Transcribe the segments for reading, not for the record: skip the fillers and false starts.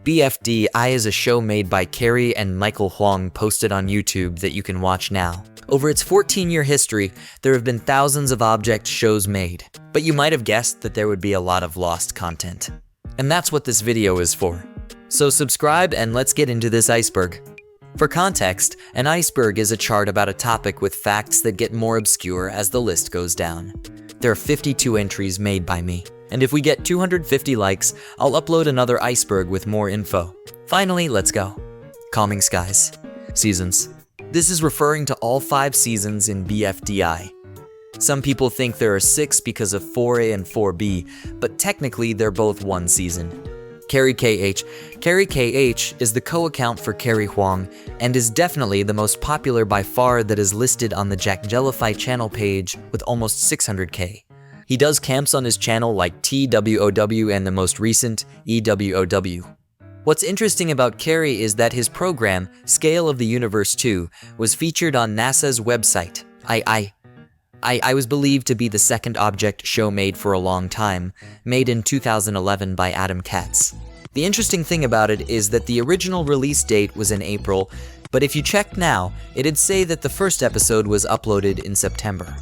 BFDI is a show made by Carrie and Michael Huang posted on YouTube that you can watch now. Over its 14-year history, there have been thousands of object shows made, but you might have guessed that there would be a lot of lost content. And that's what this video is for. So subscribe and let's get into this iceberg. For context, an iceberg is a chart about a topic with facts that get more obscure as the list goes down. There are 52 entries made by me, and if we get 250 likes, I'll upload another iceberg with more info. Finally, let's go. Calming skies. Seasons. This is referring to all 5 seasons in BFDI. Some people think there are 6 because of 4A and 4B, but technically they're both one season. Carrie KH. Carrie KH is the co-account for Carrie Huang and is definitely the most popular by far that is listed on the Jackjellify channel page with almost 600k. He does camps on his channel like TWOW and the most recent EWOW. What's interesting about Carrie is that his program, Scale of the Universe 2, was featured on NASA's website. I was believed to be the second object show made for a long time, made in 2011 by Adam Katz. The interesting thing about it is that the original release date was in April, but if you check now, it'd say that the first episode was uploaded in September.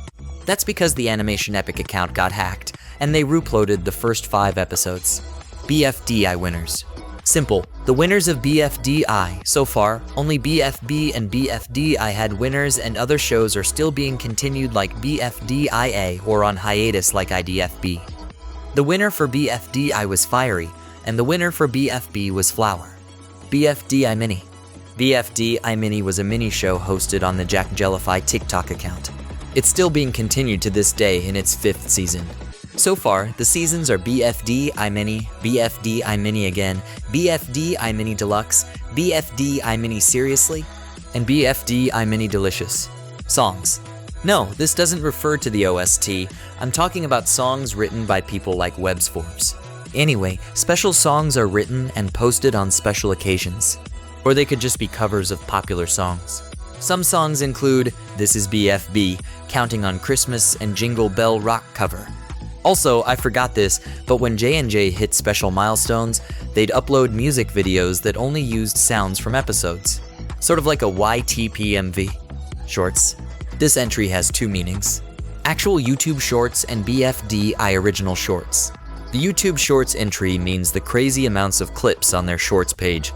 That's because the Animation Epic account got hacked, and they reuploaded the first 5 episodes. BFDI winners. Simple. The winners of BFDI. So far, only BFB and BFDI had winners, and other shows are still being continued like BFDIA or on hiatus like IDFB. The winner for BFDI was Firey, and the winner for BFB was Flower. BFDI Mini. BFDI Mini was a mini show hosted on the Jackjellify TikTok account. It's still being continued to this day in its 5th season. So far, the seasons are BFD Mini, BFD Mini again, BFD Mini Deluxe, BFD Mini Seriously, and BFD Mini Delicious. Songs. No, this doesn't refer to the OST. I'm talking about songs written by people like Websforbes. Anyway, special songs are written and posted on special occasions. Or they could just be covers of popular songs. Some songs include This Is BFB, Counting on Christmas, and Jingle Bell Rock cover. Also, I forgot this, but when J&J hit special milestones, they'd upload music videos that only used sounds from episodes. Sort of like a YTPMV. Shorts. This entry has 2 meanings. Actual YouTube Shorts and BFDI Original Shorts. The YouTube Shorts entry means the crazy amounts of clips on their Shorts page.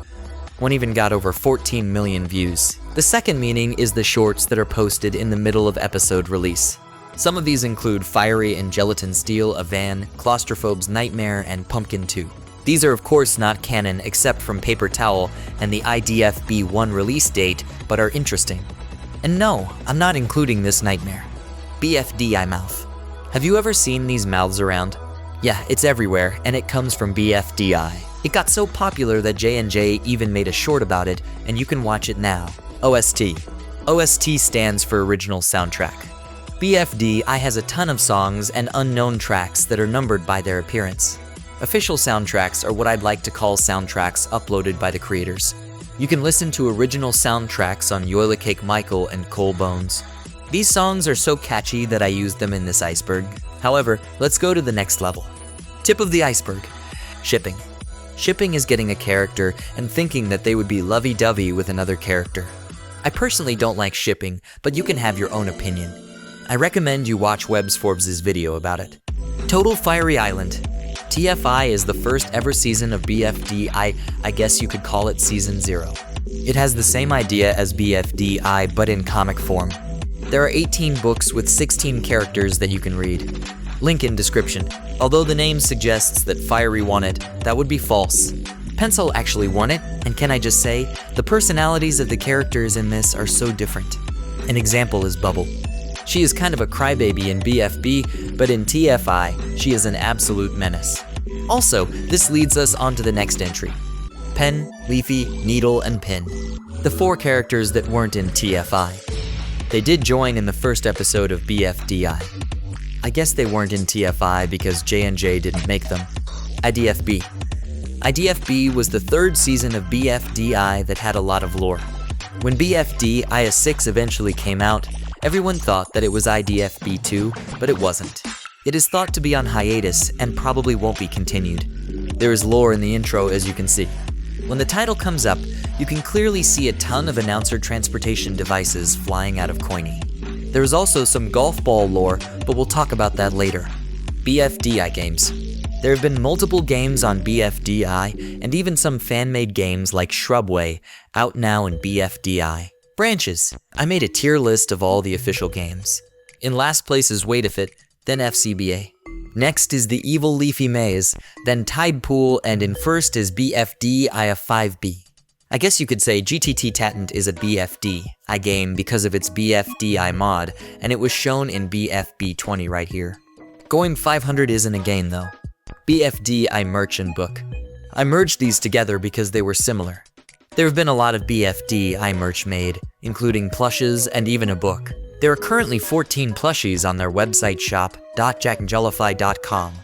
One even got over 14 million views. The second meaning is the shorts that are posted in the middle of episode release. Some of these include Firey and Gelatin Steel, A Van, Claustrophobe's Nightmare, and Pumpkin 2. These are of course not canon except from Paper Towel and the IDFB1 release date, but are interesting. And no, I'm not including this nightmare. BFDI mouth. Have you ever seen these mouths around? Yeah, it's everywhere, and it comes from BFDI. It got so popular that J&J even made a short about it, and you can watch it now. OST. OST stands for Original Soundtrack. BFDI has a ton of songs and unknown tracks that are numbered by their appearance. Official soundtracks are what I'd like to call soundtracks uploaded by the creators. You can listen to original soundtracks on Yoila Cake Michael and Cole Bones. These songs are so catchy that I used them in this iceberg. However, let's go to the next level. Tip of the iceberg. Shipping. Shipping is getting a character and thinking that they would be lovey-dovey with another character. I personally don't like shipping, but you can have your own opinion. I recommend you watch Websforbes' video about it. Total Fiery Island. TFI is the first ever season of BFDI. I guess you could call it Season 0. It has the same idea as BFDI, but in comic form. There are 18 books with 16 characters that you can read. Link in description. Although the name suggests that Firey won it, that would be false. Pencil actually won it, and can I just say, the personalities of the characters in this are so different. An example is Bubble. She is kind of a crybaby in BFB, but in TFI, she is an absolute menace. Also, this leads us on to the next entry. Pen, Leafy, Needle, and Pin. The 4 characters that weren't in TFI. They did join in the first episode of BFDI. I guess they weren't in TFI because J&J didn't make them. IDFB. IDFB was the 3rd season of BFDI that had a lot of lore. When BFDI 6 eventually came out, everyone thought that it was IDFB 2, but it wasn't. It is thought to be on hiatus and probably won't be continued. There is lore in the intro, as you can see. When the title comes up, you can clearly see a ton of announcer transportation devices flying out of Coiny. There is also some golf ball lore, but we'll talk about that later. BFDI games. There have been multiple games on BFDI, and even some fan-made games like Shrubway, out now in BFDI. Branches. I made a tier list of all the official games. In last place is Wait If It, then FCBA. Next is The Evil Leafy Maze, then Tide Pool, and in first is BFDI 5B. I guess you could say GTT Tatant is a BFDI game because of its BFDI mod, and it was shown in BFB20 right here. Going 500 isn't a game though. BFDI merch and book. I merged these together because they were similar. There have been a lot of BFDI merch made, including plushes and even a book. There are currently 14 plushies on their website shop.jackandjellify.com.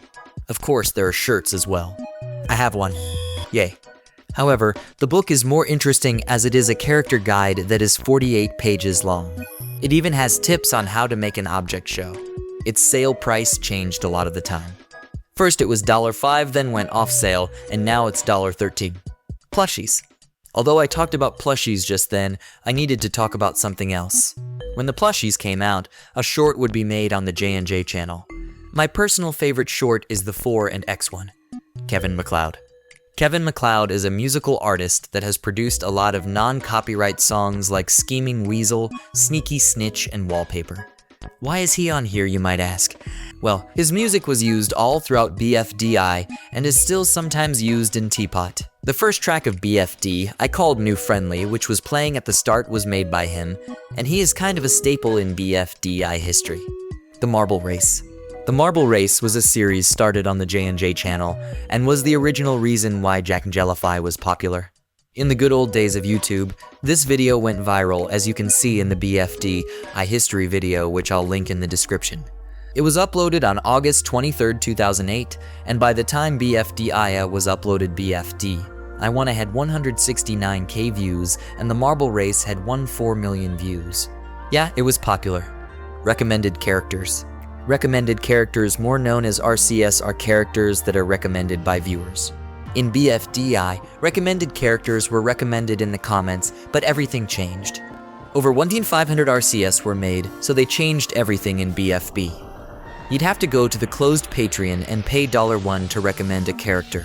Of course, there are shirts as well. I have one. Yay. However, the book is more interesting as it is a character guide that is 48 pages long. It even has tips on how to make an object show. Its sale price changed a lot of the time. First it was $5, then went off sale, and now it's $13. Plushies. Although I talked about plushies just then, I needed to talk about something else. When the plushies came out, a short would be made on the J&J channel. My personal favorite short is the 4 and X one. Kevin MacLeod. Kevin MacLeod is a musical artist that has produced a lot of non-copyright songs like Scheming Weasel, Sneaky Snitch, and Wallpaper. Why is he on here, you might ask? Well, his music was used all throughout BFDI and is still sometimes used in Teapot. The first track of BFD, I called New Friendly, which was playing at the start, was made by him, and he is kind of a staple in BFDI history. The Marble Race. The Marble Race was a series started on the J&J channel and was the original reason why Jack and Jellify was popular. In the good old days of YouTube, this video went viral, as you can see in the BFDI history video, which I'll link in the description. It was uploaded on August 23, 2008, and by the time BFDI was uploaded BFD, I had 169k views, and the Marble Race had 14 million views. Yeah, it was popular. Recommended characters. Recommended characters, more known as RCS, are characters that are recommended by viewers. In BFDI, recommended characters were recommended in the comments, but everything changed. Over 1,500 RCS were made, so they changed everything in BFB. You'd have to go to the closed Patreon and pay $1 to recommend a character.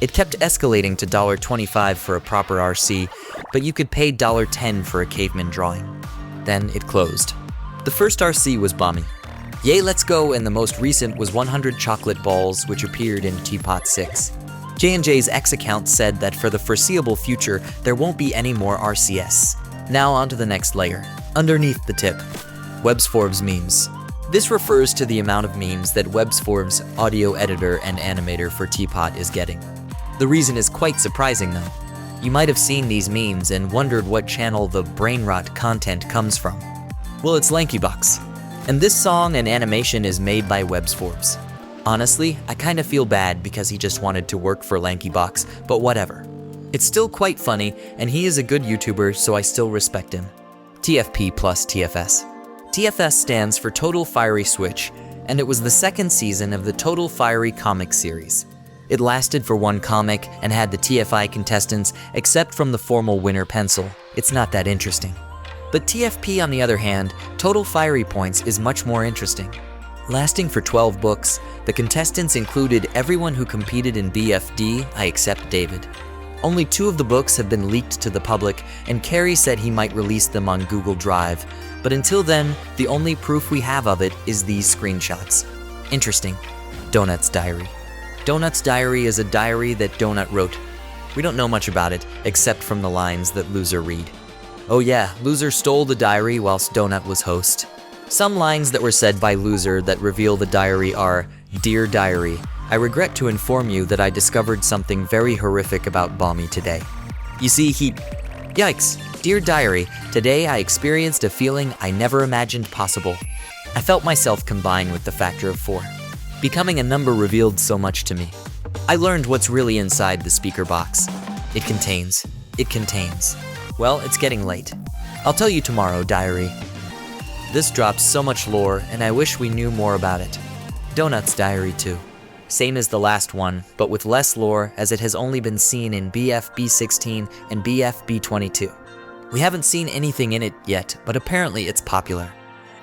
It kept escalating to $25 for a proper RC, but you could pay $10 for a caveman drawing. Then it closed. The first RC was Bommy. Yay, Let's Go, and the most recent was 100 Chocolate Balls, which appeared in Teapot 6. J&J's X account said that for the foreseeable future, there won't be any more RCS. Now on to the next layer. Underneath the tip. WebsForbes memes. This refers to the amount of memes that WebsForbes audio editor and animator for Teapot is getting. The reason is quite surprising though. You might have seen these memes and wondered what channel the brainrot content comes from. Well, it's LankyBox. And this song and animation is made by WebsForbes. Honestly, I kinda feel bad because he just wanted to work for LankyBox, but whatever. It's still quite funny, and he is a good YouTuber, so I still respect him. TFP plus TFS. TFS stands for Total Firey Switch, and it was the second season of the Total Firey comic series. It lasted for one comic and had the TFI contestants, except from the formal winner pencil. It's not that interesting. But TFP, on the other hand, Total Firey Points, is much more interesting. Lasting for 12 books, the contestants included everyone who competed in BFD, except David. Only 2 of the books have been leaked to the public, and Carrie said he might release them on Google Drive. But until then, the only proof we have of it is these screenshots. Interesting. Donut's Diary. Donut's Diary is a diary that Donut wrote. We don't know much about it, except from the lines that Loser read. Oh yeah, Loser stole the diary whilst Donut was host. Some lines that were said by Loser that reveal the diary are, "Dear Diary, I regret to inform you that I discovered something very horrific about Bommy today." You see, Yikes. Dear Diary, today I experienced a feeling I never imagined possible. I felt myself combine with the factor of 4. Becoming a number revealed so much to me. I learned what's really inside the speaker box. It contains. Well, it's getting late. I'll tell you tomorrow, Diary. This drops so much lore, and I wish we knew more about it. Donut's Diary too. same as the last one, but with less lore as it has only been seen in BFB16 and BFB22. We haven't seen anything in it yet, but apparently it's popular.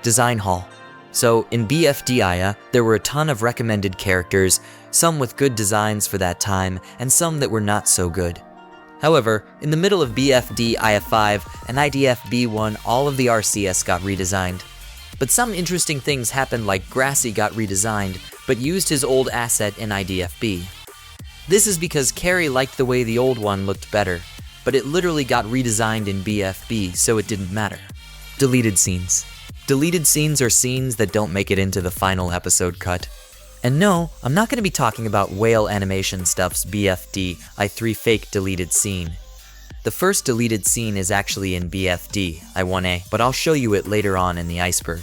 Design Hall. So in BFDI, there were a ton of recommended characters, some with good designs for that time, and some that were not so good. However, in the middle of BFDI 5 and IDF B1, all of the RCS got redesigned. But some interesting things happened, like Grassy got redesigned, but used his old asset in IDFB. This is because Carey liked the way the old one looked better, but it literally got redesigned in BFB, so it didn't matter. Deleted scenes. Deleted scenes are scenes that don't make it into the final episode cut. And no, I'm not going to be talking about Whale Animation Stuff's BFD I3 fake deleted scene. The first deleted scene is actually in BFD I1A, but I'll show you it later on in the Iceberg.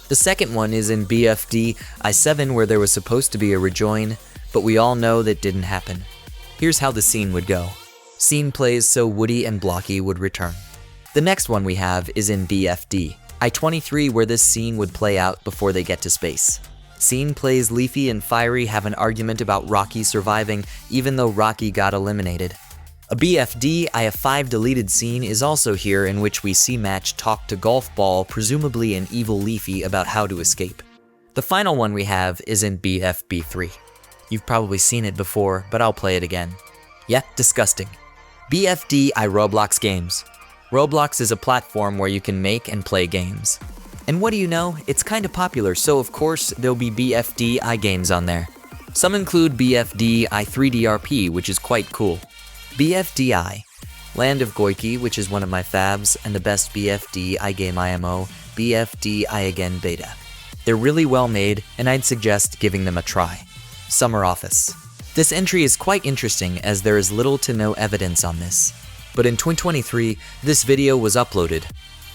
The second one is in BFD I7, where there was supposed to be a rejoin, but we all know that didn't happen. Here's how the scene would go. Scene plays so Woody and Blocky would return. The next one we have is in BFD I23, where this scene would play out before they get to space. Scene plays Leafy and Firey have an argument about Rocky surviving, even though Rocky got eliminated. A BFD I5 deleted scene is also here, in which we see Match talk to Golf Ball, presumably an evil Leafy, about how to escape. The final one we have is in BFB3. You've probably seen it before, but I'll play it again. Yeah, disgusting. BFD I Roblox games. Roblox is a platform where you can make and play games. And what do you know? It's kinda popular, so of course there'll be BFD I games on there. Some include BFD I 3DRP, which is quite cool. BFDI, Land of Goiki, which is one of my fabs, and the best BFD I game IMO, BFD I Again Beta. They're really well made, and I'd suggest giving them a try. Summer Office. This entry is quite interesting, as there is little to no evidence on this. But in 2023, this video was uploaded.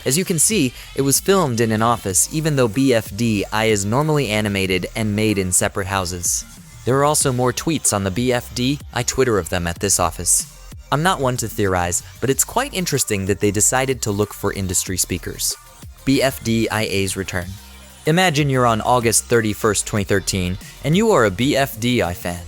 As you can see, it was filmed in an office, even though BFD I is normally animated and made in separate houses. There are also more tweets on the BFD I Twitter of them at this office. I'm not one to theorize, but it's quite interesting that they decided to look for industry speakers. BFD IA's return. Imagine you're on August 31st, 2013, and you are a BFD I fan.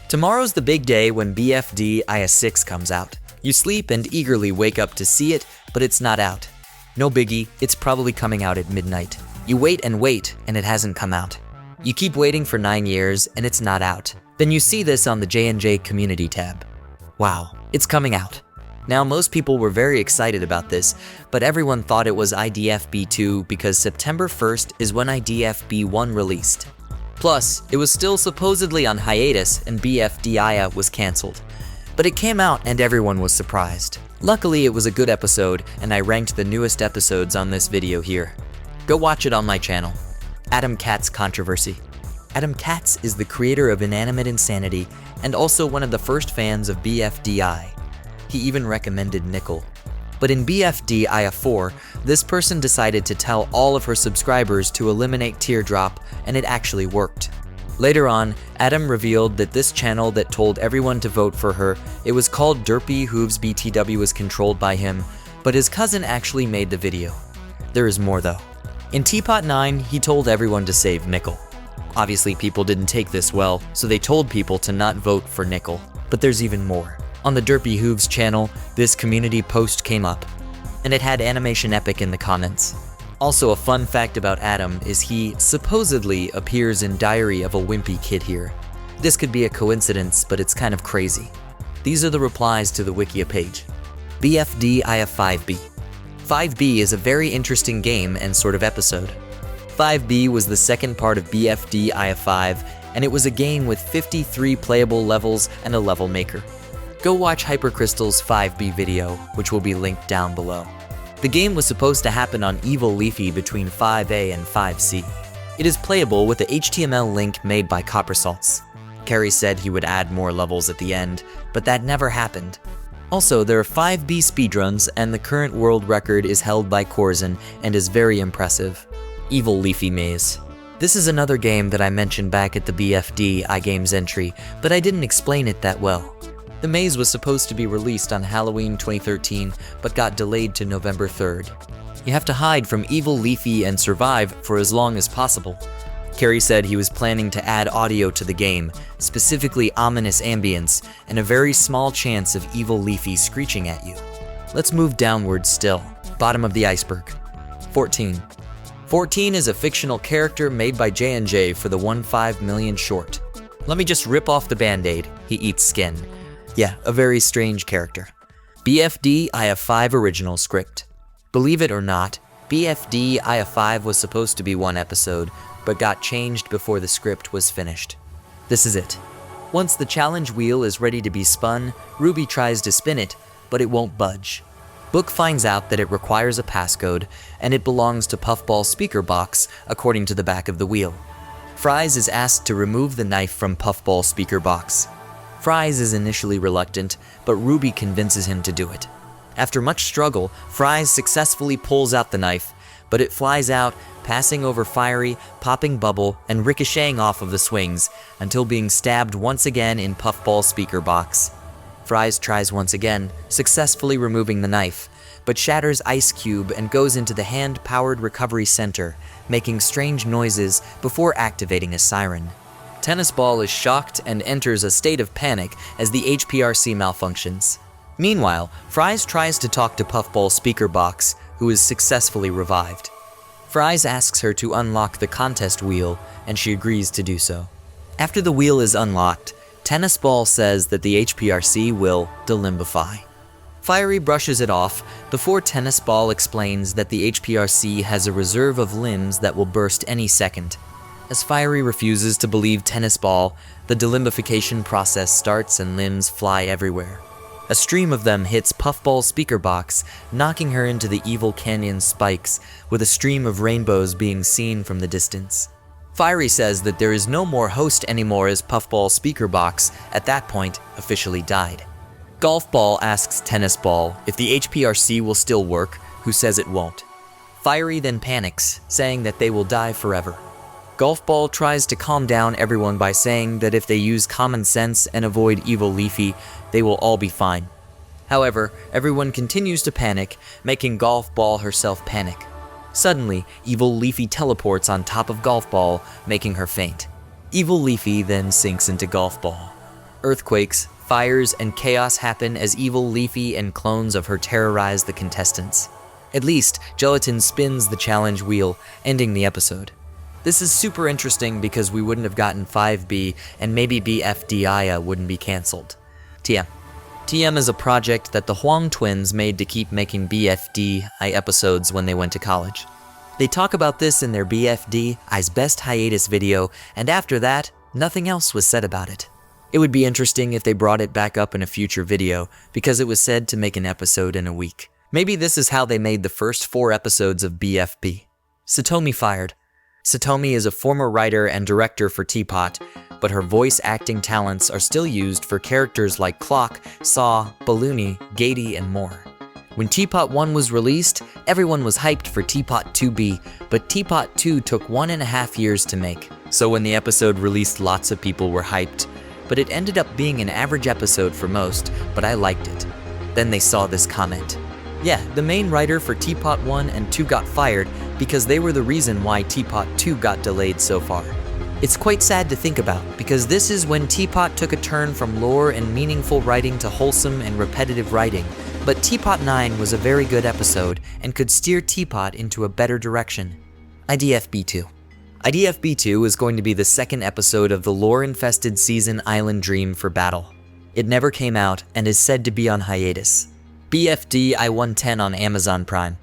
Tomorrow's the big day when BFD IA6 comes out. You sleep and eagerly wake up to see it, but it's not out. No biggie, it's probably coming out at midnight. You wait, and it hasn't come out. You keep waiting for 9 years, and it's not out. Then you see this on the J&J Community tab. Wow, it's coming out. Now, most people were very excited about this, but everyone thought it was IDFB2 because September 1st is when IDFB1 released. Plus, it was still supposedly on hiatus and BFDI was cancelled. But it came out and everyone was surprised. Luckily, it was a good episode, and I ranked the newest episodes on this video here. Go watch it on my channel. Adam Katz Controversy. Adam Katz is the creator of Inanimate Insanity and also one of the first fans of BFDI. He even recommended Nickel. But in BFDI 4, this person decided to tell all of her subscribers to eliminate Teardrop, and it actually worked. Later on, Adam revealed that this channel that told everyone to vote for her, it was called Derpy Hooves BTW, was controlled by him, but his cousin actually made the video. There is more though. In Teapot 9, he told everyone to save Nickel. Obviously people didn't take this well, so they told people to not vote for Nickel. But there's even more. On the Derpy Hooves channel, this community post came up, and it had Animation Epic in the comments. Also, a fun fact about Adam is he supposedly appears in Diary of a Wimpy Kid here. This could be a coincidence, but it's kind of crazy. These are the replies to the Wikia page. BFD IF5B. 5B is a very interesting game and sort of episode. 5B was the second part of BFD IF5, and it was a game with 53 playable levels and a level maker. Go watch Hypercrystal's 5B video, which will be linked down below. The game was supposed to happen on Evil Leafy between 5A and 5C. It is playable with the HTML link made by Coppersalts. Carey said he would add more levels at the end, but that never happened. Also, there are 5B speedruns, and the current world record is held by Corzin and is very impressive. Evil Leafy Maze. This is another game that I mentioned back at the BFD iGames entry, but I didn't explain it that well. The maze was supposed to be released on Halloween 2013, but got delayed to November 3rd. You have to hide from Evil Leafy and survive for as long as possible. Carey said he was planning to add audio to the game, specifically ominous ambience, and a very small chance of evil Leafy screeching at you. Let's move downward still. Bottom of the iceberg. 14. 14 is a fictional character made by J&J for the 1.5 million short. Let me just rip off the band-aid. He eats skin. Yeah, a very strange character. BFD IF5 original script. Believe it or not, BFD IF5 was supposed to be one episode, but got changed before the script was finished. This is it. Once the challenge wheel is ready to be spun, Ruby tries to spin it, but it won't budge. Book finds out that it requires a passcode, and it belongs to Puffball's speaker box, according to the back of the wheel. Fries is asked to remove the knife from Puffball's speaker box. Fries is initially reluctant, but Ruby convinces him to do it. After much struggle, Fries successfully pulls out the knife, but it flies out, passing over Firey, popping bubble, and ricocheting off of the swings, until being stabbed once again in Puffball's speaker box. Fries tries once again, successfully removing the knife, but shatters Ice Cube and goes into the hand-powered recovery center, making strange noises before activating a siren. Tennis Ball is shocked and enters a state of panic as the HPRC malfunctions. Meanwhile, Fries tries to talk to Puffball's speaker box, who is successfully revived. Fries asks her to unlock the contest wheel, and she agrees to do so. After the wheel is unlocked, Tennis Ball says that the HPRC will delimbify. Firey brushes it off before Tennis Ball explains that the HPRC has a reserve of limbs that will burst any second. As Firey refuses to believe Tennis Ball, the delimbification process starts and limbs fly everywhere. A stream of them hits Puffball's speaker box, knocking her into the evil canyon spikes, with a stream of rainbows being seen from the distance. Firey says that there is no more host anymore as Puffball's speaker box, at that point, officially died. Golf Ball asks Tennis Ball if the HPRC will still work, who says it won't. Firey then panics, saying that they will die forever. Golf Ball tries to calm down everyone by saying that if they use common sense and avoid evil Leafy, they will all be fine. However, everyone continues to panic, making Golf Ball herself panic. Suddenly, evil Leafy teleports on top of Golf Ball, making her faint. Evil Leafy then sinks into Golf Ball. Earthquakes, fires, and chaos happen as evil Leafy and clones of her terrorize the contestants. At least, Gelatin spins the challenge wheel, ending the episode. This is super interesting because we wouldn't have gotten 5B, and maybe BFDI wouldn't be cancelled. TM. TM is a project that the Huang twins made to keep making BFDI episodes when they went to college. They talk about this in their BFDI's best hiatus video, and after that, nothing else was said about it. It would be interesting if they brought it back up in a future video, because it was said to make an episode in a week. Maybe this is how they made the first 4 episodes of BFB. Satomi fired. Satomi is a former writer and director for Teapot, but her voice acting talents are still used for characters like Clock, Saw, Balloony, Gatey, and more. When Teapot 1 was released, everyone was hyped for Teapot 2B, but Teapot 2 took 1.5 years to make. So when the episode released, lots of people were hyped, but it ended up being an average episode for most, but I liked it. Then they saw this comment. Yeah, the main writer for Teapot 1 and 2 got fired because they were the reason why Teapot 2 got delayed so far. It's quite sad to think about, because this is when Teapot took a turn from lore and meaningful writing to wholesome and repetitive writing, but Teapot 9 was a very good episode and could steer Teapot into a better direction. IDFB2. IDFB2 is going to be the second episode of the lore-infested season Island Dream for Battle. It never came out and is said to be on hiatus. BFD I-110 on Amazon Prime.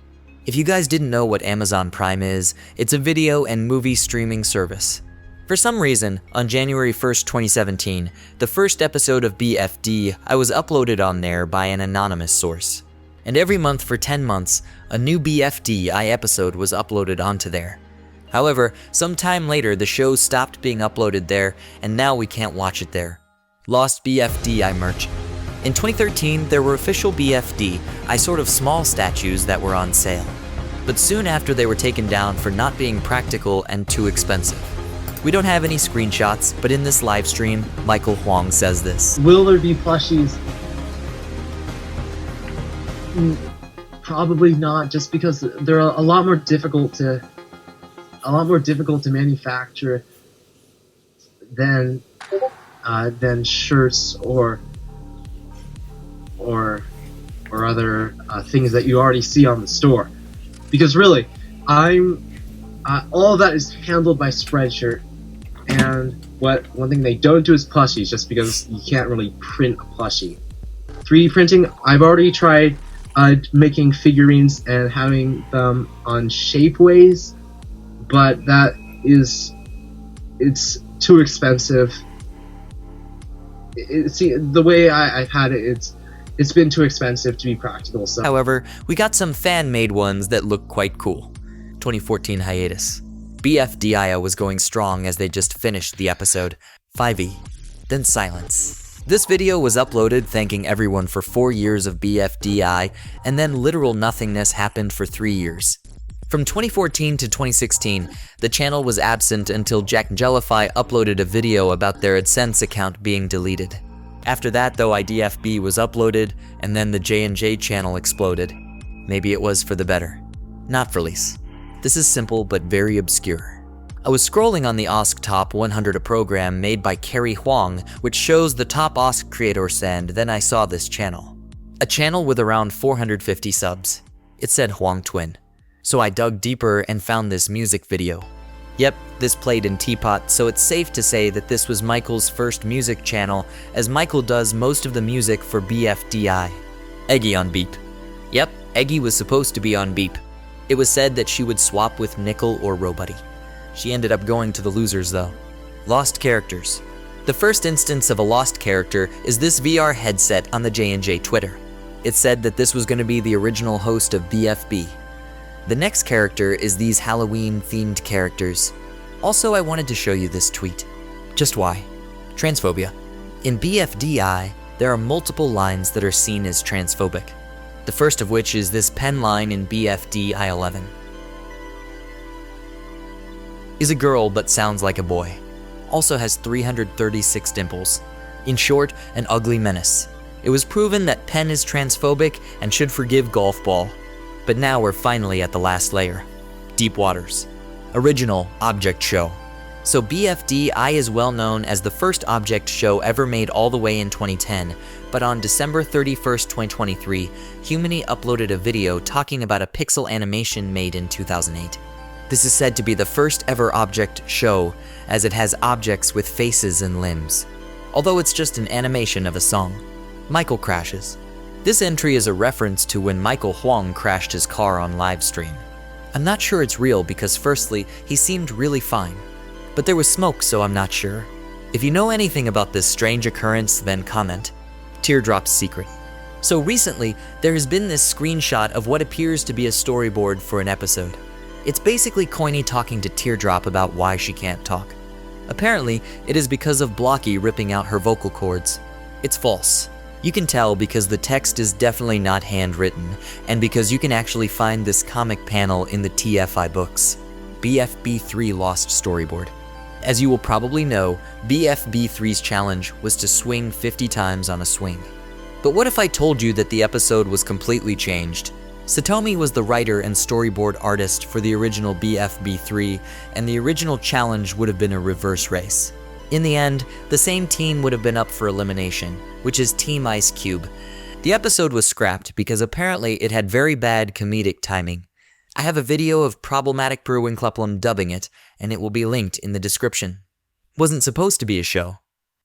If you guys didn't know what Amazon Prime is, it's a video and movie streaming service. For some reason, on January 1st, 2017, the first episode of BFD I was uploaded on there by an anonymous source. And every month for 10 months, a new BFD I episode was uploaded onto there. However, sometime later the show stopped being uploaded there, and now we can't watch it there. Lost BFD I merch. In 2013, there were official BFD I sort of small statues that were on sale. But soon after they were taken down for not being practical and too expensive. We don't have any screenshots, but in this live stream, Michael Huang says this. Will there be plushies? Probably not, just because they're a lot more difficult to a lot more difficult to manufacture than shirts or other things that you already see on the store. Because really, all of that is handled by Spreadshirt, and one thing they don't do is plushies, just because you can't really print a plushie. 3D printing, I've already tried making figurines and having them on shapeways, but it's too expensive. The way I've had it, it's been too expensive to be practical. So. However, we got some fan-made ones that look quite cool. 2014 hiatus. BFDI was going strong as they just finished the episode. Firey, then silence. This video was uploaded thanking everyone for 4 years of BFDI, and then literal nothingness happened for 3 years. From 2014 to 2016, the channel was absent until Jack Jellify uploaded a video about their AdSense account being deleted. After that, though, IDFB was uploaded, and then the J&J channel exploded. Maybe it was for the better. Not for least. This is simple but very obscure. I was scrolling on the OSC Top 100, a program made by Carrie Huang, which shows the top OSC creators, and then I saw this channel. A channel with around 450 subs. It said Huang Twin. So I dug deeper and found this music video. Yep, this played in Teapot, so it's safe to say that this was Michael's first music channel, as Michael does most of the music for BFDI. Eggy on Beep. Yep, Eggy was supposed to be on Beep. It was said that she would swap with Nickel or Robuddy. She ended up going to the losers though. Lost characters. The first instance of a lost character is this VR headset on the J&J Twitter. It said that this was going to be the original host of BFB. The next character is these Halloween-themed characters. Also, I wanted to show you this tweet. Just why? Transphobia. In BFDI, there are multiple lines that are seen as transphobic. The first of which is this pen line in BFDI 11. Is a girl but sounds like a boy. Also has 336 dimples. In short, an ugly menace. It was proven that pen is transphobic and should forgive golf ball. But now we're finally at the last layer. Deep Waters. Original object show. So BFDI is well known as the first object show ever made all the way in 2010, but on December 31st, 2023, Humany uploaded a video talking about a pixel animation made in 2008. This is said to be the first ever object show, as it has objects with faces and limbs. Although it's just an animation of a song. Michael crashes. This entry is a reference to when Michael Huang crashed his car on livestream. I'm not sure it's real because firstly, he seemed really fine. But there was smoke, so I'm not sure. If you know anything about this strange occurrence, then comment. Teardrop's secret. So recently, there has been this screenshot of what appears to be a storyboard for an episode. It's basically Coiny talking to Teardrop about why she can't talk. Apparently, it is because of Blocky ripping out her vocal cords. It's false. You can tell because the text is definitely not handwritten, and because you can actually find this comic panel in the TFI books. BFB3 lost storyboard. As you will probably know, BFB3's challenge was to swing 50 times on a swing. But what if I told you that the episode was completely changed? Satomi was the writer and storyboard artist for the original BFB3, and the original challenge would have been a reverse race. In the end, the same team would have been up for elimination, which is Team Ice Cube. The episode was scrapped because apparently it had very bad comedic timing. I have a video of Problematic Brewing Cluplum dubbing it, and it will be linked in the description. Wasn't supposed to be a show.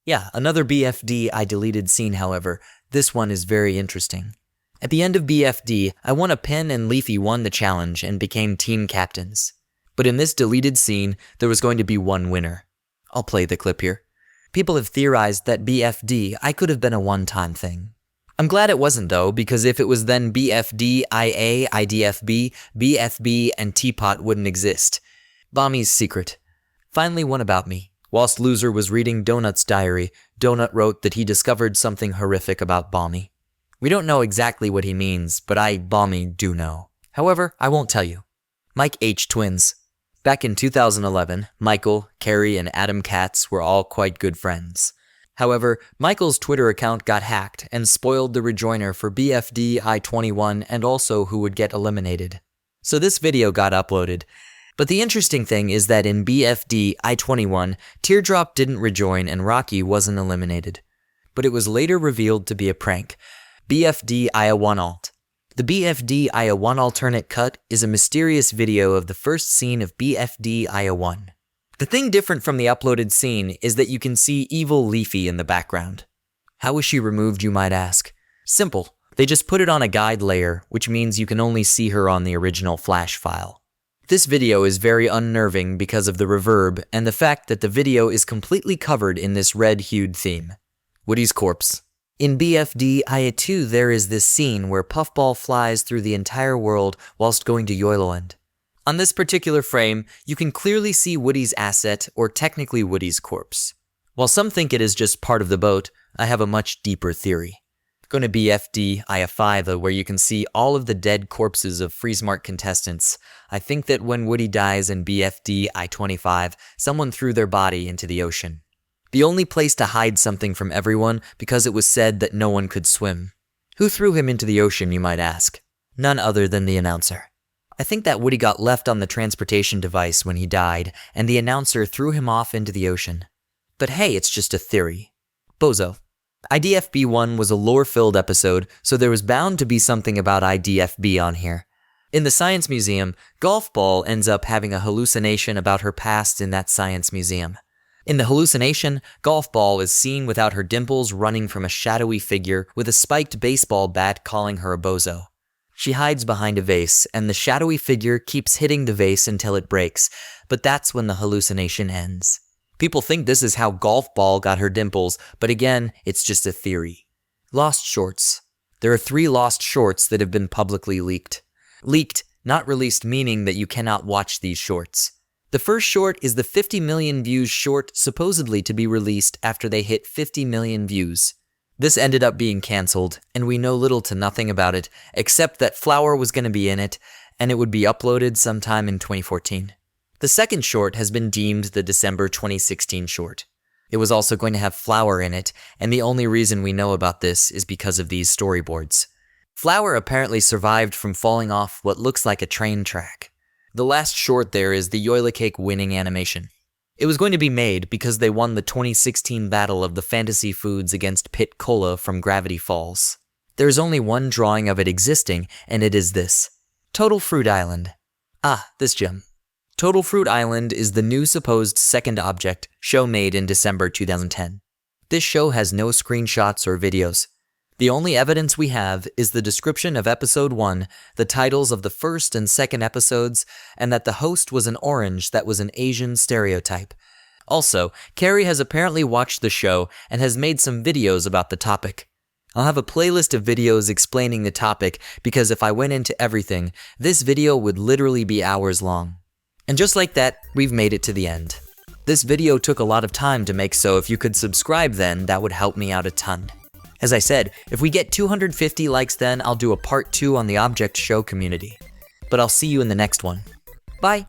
Yeah, another BFD I deleted scene, however. This one is very interesting. At the end of BFD, I won a pin and Leafy won the challenge and became team captains. But in this deleted scene, there was going to be one winner. I'll play the clip here. People have theorized that BFD I could have been a one-time thing. I'm glad it wasn't though, because if it was then BFD, IA, IDFB, BFB, and Teapot wouldn't exist. Bommy's secret. Finally one about me. Whilst Loser was reading Donut's diary, Donut wrote that he discovered something horrific about Bommy. We don't know exactly what he means, but I, Bommy, do know. However, I won't tell you. Mike H. Twins. Back in 2011, Michael, Carrie, and Adam Katz were all quite good friends. However, Michael's Twitter account got hacked and spoiled the rejoiner for BFD I-21 and also who would get eliminated. So this video got uploaded. But the interesting thing is that in BFD I-21, Teardrop didn't rejoin and Rocky wasn't eliminated. But it was later revealed to be a prank. BFD IA1 alt. The BFD IA1 alternate cut is a mysterious video of the first scene of BFD IA1. The thing different from the uploaded scene is that you can see evil Leafy in the background. How was she removed, you might ask? Simple. They just put it on a guide layer, which means you can only see her on the original Flash file. This video is very unnerving because of the reverb and the fact that the video is completely covered in this red-hued theme. Woody's corpse. In BFD IA2, there is this scene where Puffball flies through the entire world whilst going to Yoyland. On this particular frame, you can clearly see Woody's asset, or technically Woody's corpse. While some think it is just part of the boat, I have a much deeper theory. Going to BFD IA5, though, where you can see all of the dead corpses of Freesmart contestants. I think that when Woody dies in BFD I-25, someone threw their body into the ocean. The only place to hide something from everyone because it was said that no one could swim. Who threw him into the ocean, you might ask? None other than the announcer. I think that Woody got left on the transportation device when he died, and the announcer threw him off into the ocean. But hey, it's just a theory. Bozo. IDFB1 was a lore-filled episode, so there was bound to be something about IDFB on here. In the Science Museum, Golf Ball ends up having a hallucination about her past in that Science Museum. In the hallucination, Golf Ball is seen without her dimples running from a shadowy figure with a spiked baseball bat calling her a bozo. She hides behind a vase, and the shadowy figure keeps hitting the vase until it breaks, but that's when the hallucination ends. People think this is how Golf Ball got her dimples, but again, it's just a theory. Lost shorts. There are 3 lost shorts that have been publicly leaked. Leaked, not released, meaning that you cannot watch these shorts. The first short is the 50 million views short supposedly to be released after they hit 50 million views. This ended up being cancelled, and we know little to nothing about it, except that Flower was going to be in it, and it would be uploaded sometime in 2014. The second short has been deemed the December 2016 short. It was also going to have Flower in it, and the only reason we know about this is because of these storyboards. Flower apparently survived from falling off what looks like a train track. The last short there is the Yoila Cake winning animation. It was going to be made because they won the 2016 battle of the fantasy foods against Pit Cola from Gravity Falls. There is only one drawing of it existing, and it is this. Total Fruit Island. Ah, this gem. Total Fruit Island is the new supposed second object show made in December 2010. This show has no screenshots or videos. The only evidence we have is the description of episode 1, the titles of the first and second episodes, and that the host was an orange that was an Asian stereotype. Also, Carrie has apparently watched the show and has made some videos about the topic. I'll have a playlist of videos explaining the topic because if I went into everything, this video would literally be hours long. And just like that, we've made it to the end. This video took a lot of time to make, so if you could subscribe then, that would help me out a ton. As I said, if we get 250 likes then, I'll do a part 2 on the object show community. But I'll see you in the next one. Bye!